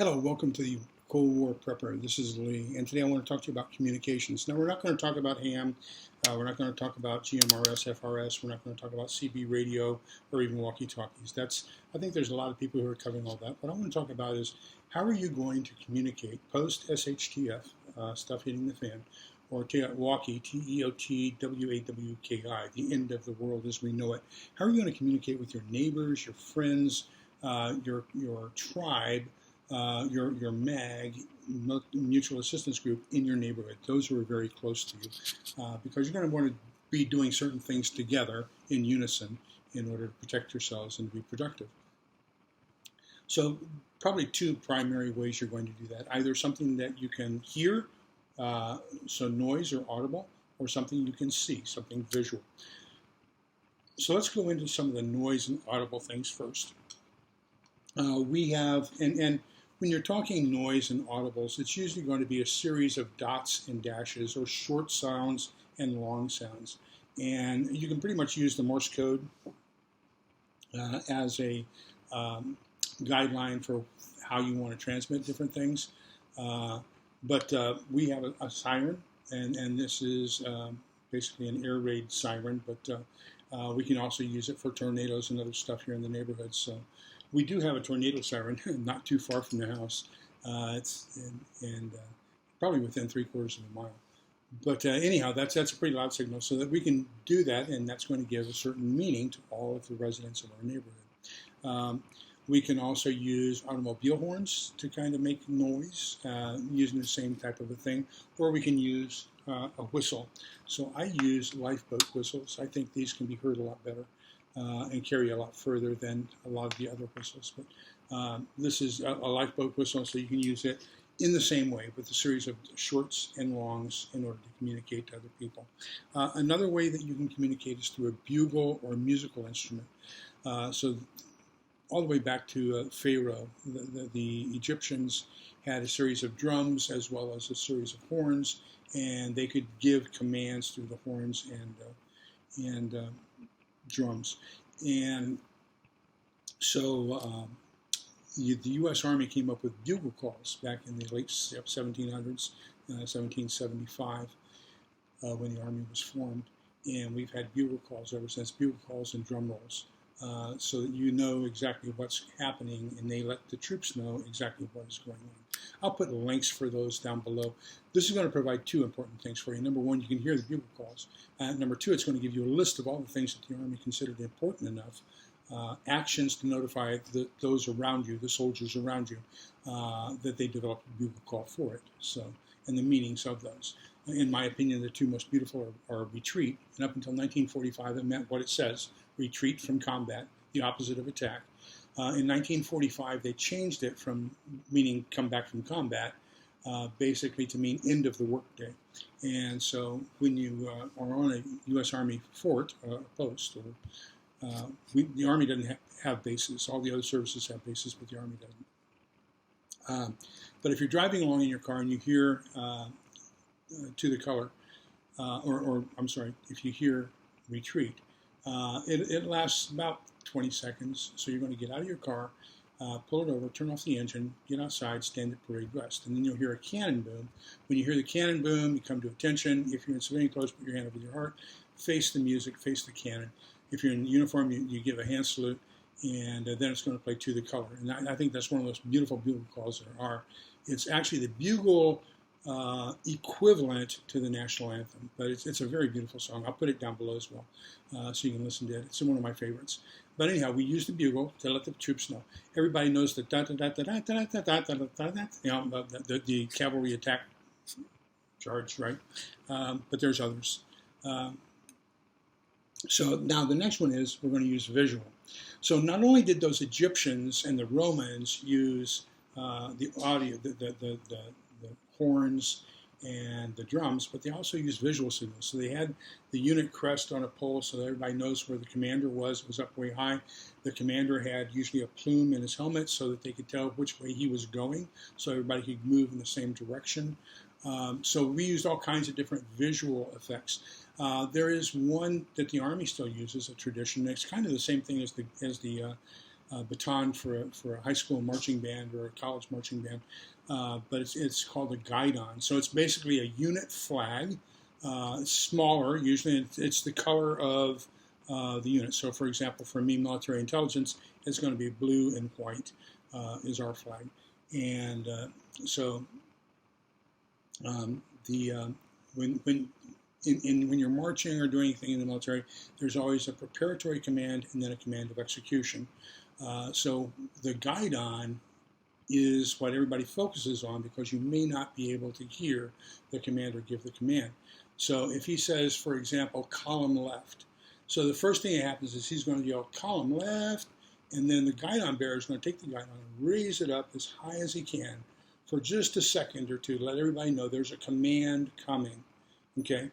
Hello, welcome to the Cold War Prepper. This is Lee, and today I want to talk to you about communications. Now, we're not going to talk about ham, we're not going to talk about GMRS, FRS, we're not going to talk about CB radio, or even walkie-talkies. I think there's a lot of people who are covering all that. What I want to talk about is how are you going to communicate post-SHTF, stuff hitting the fan, or TEOTWAWKI, TEOTWAWKI, the end of the world as we know it. How are you going to communicate with your neighbors, your friends, your tribe, your MAG, mutual assistance group in your neighborhood, those who are very close to you, because you're going to want to be doing certain things together in unison in order to protect yourselves and to be productive. So probably two primary ways you're going to do that. Either something that you can hear, so noise or audible, or something you can see, something visual. So let's go into some of the noise and audible things first. We have, and when you're talking noise and audibles, it's usually going to be a series of dots and dashes or short sounds and long sounds. And you can pretty much use the Morse code as a guideline for how you want to transmit different things. But we have a siren, and this is basically an air raid siren, but we can also use it for tornadoes and other stuff here in the neighborhood. So we do have a tornado siren not too far from the house. It's probably within 3/4 of a mile. But anyhow, that's a pretty loud signal, so that we can do that, and that's going to give a certain meaning to all of the residents of our neighborhood. We can also use automobile horns to kind of make noise using the same type of a thing, or we can use a whistle. So I use lifeboat whistles. I think these can be heard a lot better and carry a lot further than a lot of the other whistles. But this is a lifeboat whistle, so you can use it in the same way with a series of shorts and longs in order to communicate to other people. Another way that you can communicate is through a bugle or a musical instrument. So all the way back to Pharaoh, the Egyptians had a series of drums as well as a series of horns, and they could give commands through the horns and drums. And so the U.S. Army came up with bugle calls back in the late 1700s, 1775, when the Army was formed. And we've had bugle calls ever since, bugle calls and drum rolls, so that you know exactly what's happening, and they let the troops know exactly what is going on. I'll put links for those down below. This is going to provide two important things for you. Number one, you can hear the bugle calls. Number two, it's going to give you a list of all the things that the Army considered important enough, actions to notify those around you, the soldiers around you, that they developed a bugle call for it. So, and the meanings of those. In my opinion, the two most beautiful are retreat, and up until 1945, it meant what it says, retreat from combat, the opposite of attack. In 1945, they changed it from meaning come back from combat, basically to mean end of the workday. And so when you are on a U.S. Army fort, post, or the Army doesn't have bases. All the other services have bases, but the Army doesn't. But if you're driving along in your car and you hear to the color, or I'm sorry, if you hear retreat, it lasts about 20 seconds. So you're going to get out of your car, pull it over, turn off the engine, get outside, stand at parade rest. And then you'll hear a cannon boom. When you hear the cannon boom, you come to attention. If you're in civilian clothes, put your hand over your heart, face the music, face the cannon. If you're in uniform, you give a hand salute, and then it's going to play To the Color. And I think that's one of those beautiful bugle calls there are. It's actually the bugle equivalent to the national anthem, but it's a very beautiful song. I'll put it down below as well, so you can listen to it. It's one of my favorites. But anyhow, we use the bugle to let the troops know. Everybody knows the the cavalry attack charge, right? But there's others. So now the next one is we're going to use visual. So not only did those Egyptians and the Romans use the audio, the horns and the drums, but they also used visual signals. So they had the unit crest on a pole so that everybody knows where the commander was. It was up way high. The commander had usually a plume in his helmet so that they could tell which way he was going, so everybody could move in the same direction. So we used all kinds of different visual effects. There is one that the Army still uses, a tradition. It's kind of the same thing as the baton for a high school marching band or a college marching band, but it's called a guidon. So it's basically a unit flag. It's smaller, usually it's the color of the unit. So for example, for me, military intelligence, it's going to be blue and white is our flag. And so when you're marching or doing anything in the military, there's always a preparatory command and then a command of execution. So the guidon is what everybody focuses on because you may not be able to hear the commander give the command. So if he says, for example, column left, so the first thing that happens is he's going to yell column left, and then the guidon bearer is going to take the guidon and raise it up as high as he can for just a second or two to let everybody know there's a command coming, okay?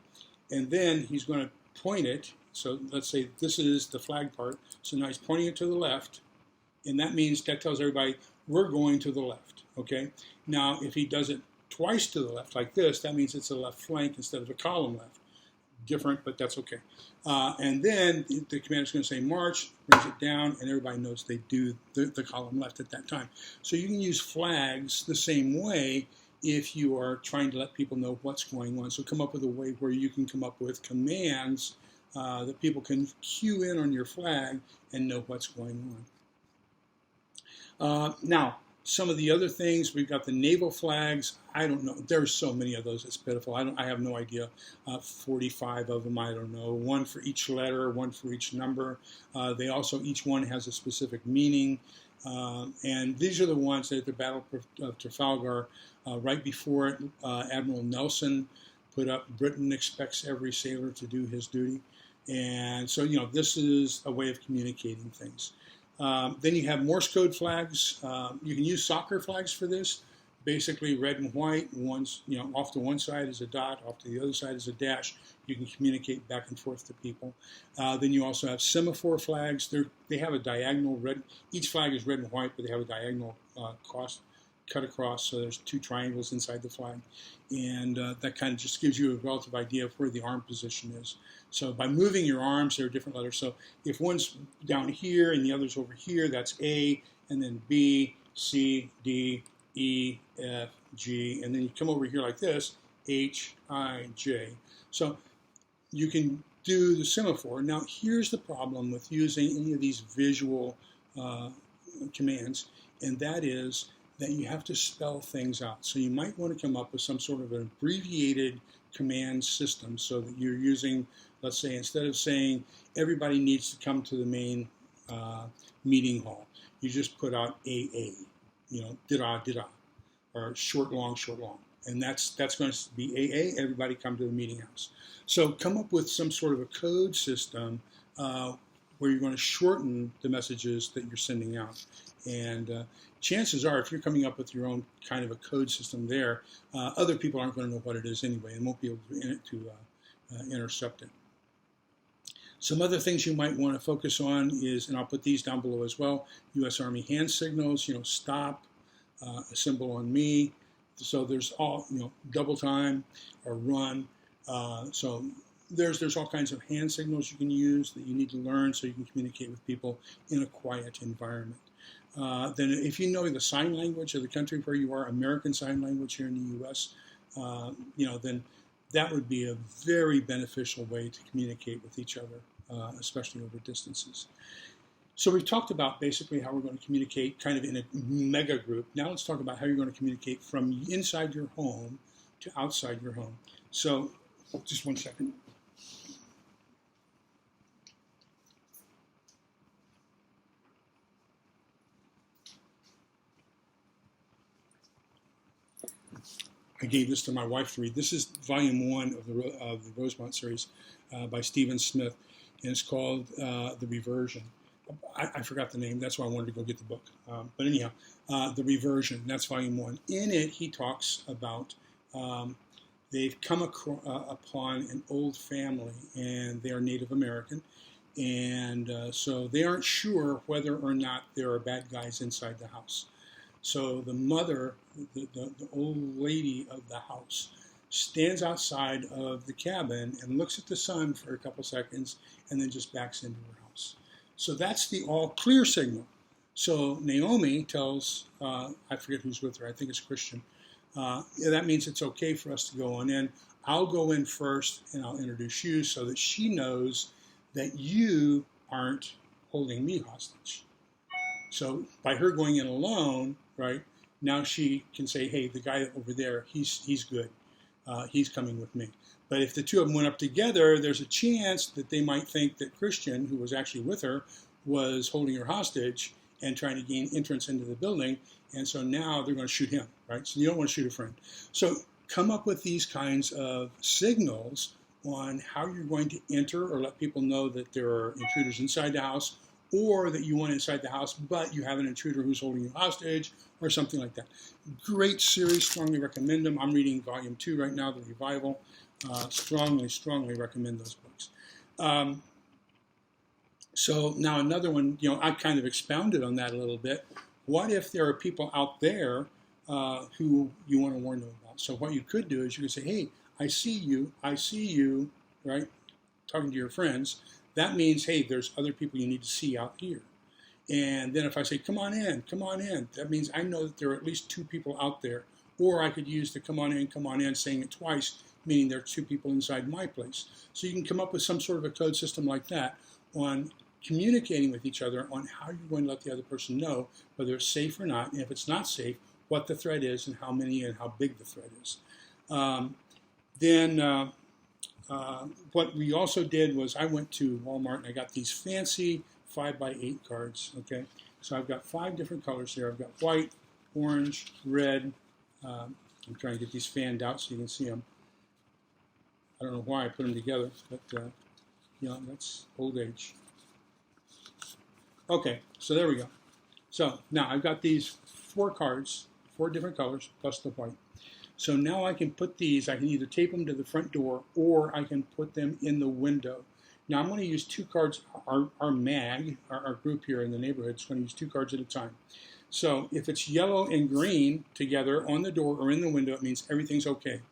And then he's going to point it. So let's say this is the flag part. So now he's pointing it to the left, and that tells everybody we're going to the left, okay? Now, if he does it twice to the left like this, that means it's a left flank instead of a column left. Different, but that's okay. And then the commander's going to say march, brings it down, and everybody knows they do the column left at that time. So you can use flags the same way if you are trying to let people know what's going on. So come up with a way where you can come up with commands that people can cue in on your flag and know what's going on. Now, some of the other things, we've got the naval flags. I don't know. There's so many of those. It's pitiful. I have no idea. 45 of them, I don't know. One for each letter, one for each number. They also, each one has a specific meaning. And these are the ones that at the Battle of Trafalgar, right before it, Admiral Nelson put up, Britain expects every sailor to do his duty. And so, this is a way of communicating things. Then you have Morse code flags. You can use soccer flags for this. Basically red and white. One's, off to one side is a dot, off to the other side is a dash. You can communicate back and forth to people. Then you also have semaphore flags. They have a diagonal red. Each flag is red and white, but they have a diagonal cut across. So there's two triangles inside the flag. And that kind of just gives you a relative idea of where the arm position is. So by moving your arms, there are different letters. So if one's down here and the other's over here, that's A, and then B, C, D, E, F, G, and then you come over here like this, H, I, J. So you can do the semaphore. Now here's the problem with using any of these visual commands, and that is that you have to spell things out. So you might want to come up with some sort of an abbreviated command system so that you're using, let's say, instead of saying everybody needs to come to the main meeting hall, you just put out AA, dida, or short, long, and that's going to be AA, everybody come to the meeting house. So come up with some sort of a code system where you're going to shorten the messages that you're sending out. And chances are, if you're coming up with your own kind of a code system there, other people aren't going to know what it is anyway and won't be able to intercept it. Some other things you might want to focus on is, and I'll put these down below as well, U.S. Army hand signals, stop, a symbol on me. So there's all, double time or run. So there's all kinds of hand signals you can use that you need to learn so you can communicate with people in a quiet environment. Then if you know the sign language of the country where you are, American Sign Language here in the U.S., then that would be a very beneficial way to communicate with each other, especially over distances. So we've talked about basically how we're going to communicate kind of in a mega group. Now let's talk about how you're going to communicate from inside your home to outside your home. So just one second. I gave this to my wife to read. This is volume 1 of the Rosemont series by Stephen Smith, and it's called The Reversion. I forgot the name. That's why I wanted to go get the book. But anyhow, The Reversion, that's volume 1. In it, he talks about they've come upon an old family, and they are Native American, and so they aren't sure whether or not there are bad guys inside the house. So the mother, the old lady of the house, stands outside of the cabin and looks at the sun for a couple seconds and then just backs into her house. So that's the all clear signal. So Naomi tells, I forget who's with her, I think it's Christian, that means it's okay for us to go on in. I'll go in first and I'll introduce you so that she knows that you aren't holding me hostage. So by her going in alone, right, now she can say, hey, the guy over there, he's good. He's coming with me. But if the two of them went up together, there's a chance that they might think that Christian, who was actually with her, was holding her hostage and trying to gain entrance into the building. And so now they're going to shoot him, right? So you don't want to shoot a friend. So come up with these kinds of signals on how you're going to enter or let people know that there are intruders inside the house, or that you want inside the house, but you have an intruder who's holding you hostage, or something like that. Great series, strongly recommend them. I'm reading volume 2 right now, The Revival. Strongly recommend those books. So now another one, I kind of expounded on that a little bit. What if there are people out there who you want to warn them about? So what you could do is you could say, hey, I see you, right? Talking to your friends. That means, hey, there's other people you need to see out here. And then if I say, come on in, that means I know that there are at least 2 people out there. Or I could use the come on in, saying it twice, meaning there are 2 people inside my place. So you can come up with some sort of a code system like that on communicating with each other on how you're going to let the other person know whether it's safe or not, and if it's not safe, what the threat is and how many and how big the threat is. What we also did was I went to Walmart and I got these fancy 5x8 cards, okay? So I've got 5 different colors here. I've got white, orange, red. I'm trying to get these fanned out so you can see them. I don't know why I put them together, but that's old age. Okay, so there we go. So now I've got these 4 cards, 4 different colors, plus the white. So now I can put these, I can either tape them to the front door or I can put them in the window. Now I'm going to use 2 cards, our MAG, our group here in the neighborhood is going to use 2 cards at a time. So if it's yellow and green together on the door or in the window, it means everything's okay.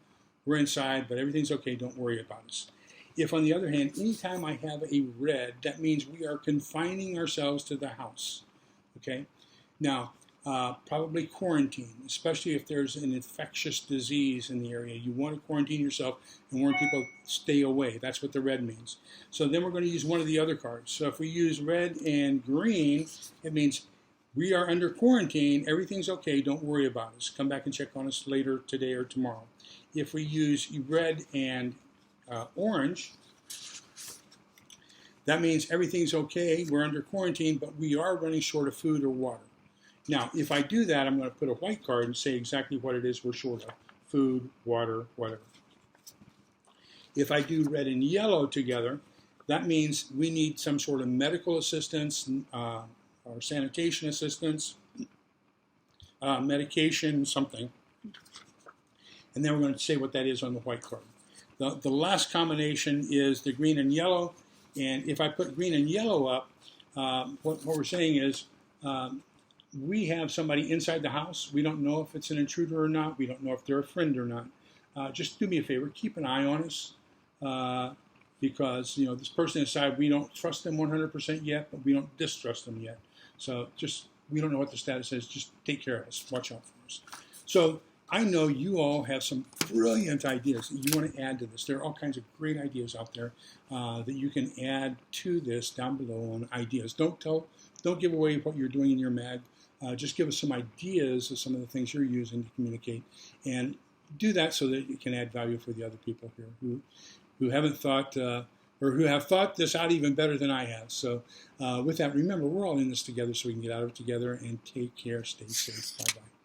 We're inside, but everything's okay, don't worry about us. If, on the other hand, anytime I have a red, that means we are confining ourselves to the house, okay? Now, probably quarantine, especially if there's an infectious disease in the area. You want to quarantine yourself and warn people, stay away. That's what the red means. So then we're going to use one of the other cards. So if we use red and green, it means we are under quarantine, everything's okay, don't worry about us. Come back and check on us later today or tomorrow. If we use red and orange, that means everything's okay, we're under quarantine, but we are running short of food or water. Now, if I do that, I'm going to put a white card and say exactly what it is we're short of. Food, water, whatever. If I do red and yellow together, that means we need some sort of medical assistance or sanitation assistance, medication, something. And then we're going to say what that is on the white card. The last combination is the green and yellow. And if I put green and yellow up, what we're saying is we have somebody inside the house. We don't know if it's an intruder or not. We don't know if they're a friend or not. Just do me a favor. Keep an eye on us because, this person inside, we don't trust them 100% yet, but we don't distrust them yet. So we don't know what the status is. Just take care of us. Watch out for us. So I know you all have some brilliant ideas that you want to add to this. There are all kinds of great ideas out there that you can add to this down below on ideas. Don't give away what you're doing in your mag. Just give us some ideas of some of the things you're using to communicate, and do that so that it can add value for the other people here who haven't thought or who have thought this out even better than I have. So with that, remember, we're all in this together so we can get out of it together, and take care. Stay safe. Bye-bye.